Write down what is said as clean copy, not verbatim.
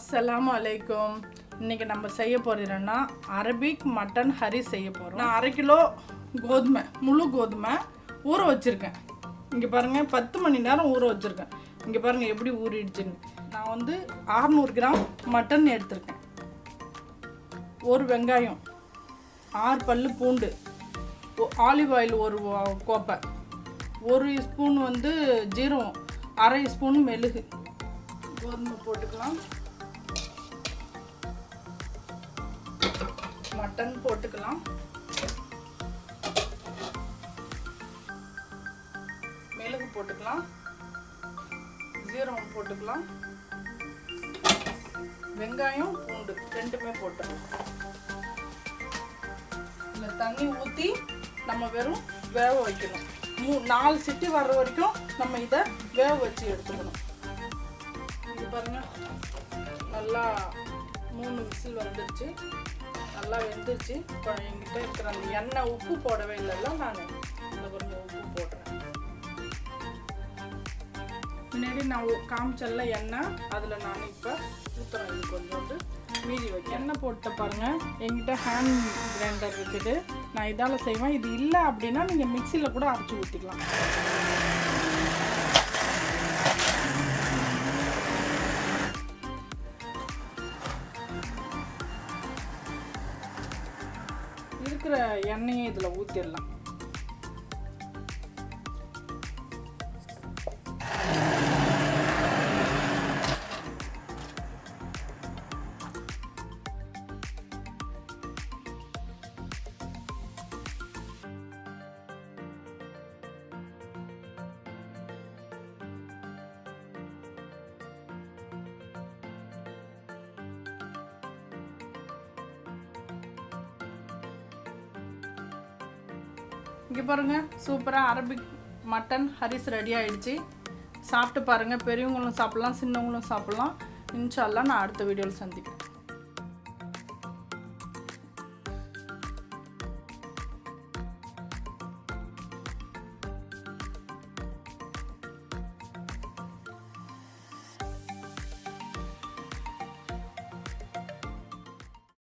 அஸ்ஸலாமு அலைக்கும். இன்றைக்கி நம்ம செய்ய போகிறோன்னா அரபிக் மட்டன் ஹரி செய்ய போகிறோம். நான் 1/2 கிலோ கோதுமை, முழு கோதுமை ஊற வச்சுருக்கேன். இங்கே பாருங்கள், 10 மணி நேரம் ஊற வச்சுருக்கேன். இங்கே பாருங்கள் எப்படி ஊறிடுச்சுன்னு. நான் 600 கிராம் மட்டன் எடுத்திருக்கேன். ஒரு வெங்காயம், 6 பல்லு பூண்டு, ஆலிவ் ஆயில் 1 கோப்பை, 1 ஸ்பூன் ஜீரகம், 1/2 ஸ்பூன் மெழுகு. கோதுமை போட்டுக்கலாம், மட்டன் போட்டுக்கலாம், மெழுகு போட்டுக்கலாம், ஜீரகம் போட்டுக்கலாம், வெங்காயம் பூண்டு ரெண்டுமே போட்டுக்கலாம். இந்த தண்ணி ஊற்றி நம்ம வெறும் வேக வைக்கணும். 4 சிட்டி வர்ற வரைக்கும் நம்ம இதை வேக வச்சு எடுத்துக்கணும். இது பாருங்க, நல்லா 3 விசில் வந்துடுச்சு, நல்லா வெந்துருச்சு. இப்போ என்கிட்ட இருக்கிற அந்த எண்ணெய், உப்பு போடவே இல்லைல்ல, நான் இந்த கொஞ்சம் உப்பு போடுறேன். முன்னாடி நான் காமிச்சல்ல எண்ணெய், அதில் நான் இப்போ ஊற்றுறேன். இது கொஞ்சோண்டு மீதி வைக்க எண்ணெய் போட்ட பாருங்கள். என்கிட்ட ஹேண்ட் கிரைண்டர் இருக்குது, நான் இதால் செய்வேன். இது இல்லை அப்படின்னா நீங்கள் மிக்சியில் கூட அரைச்சி ஊற்றிக்கலாம். இருக்கிற எண்ணெயை இதில் ஊற்றிடலாம். இங்கே பாருங்கள், சூப்பராக அரபிக் மட்டன் ஹரிஸ் ரெடி ஆகிடுச்சு. சாப்பிட்டு பாருங்கள். பெரியவங்களும் சாப்பிட்லாம், சின்னவங்களும் சாப்பிட்லாம். இன்ஷா அல்லாஹ் நான் அடுத்த வீடியோவில் சந்திக்கிறேன்.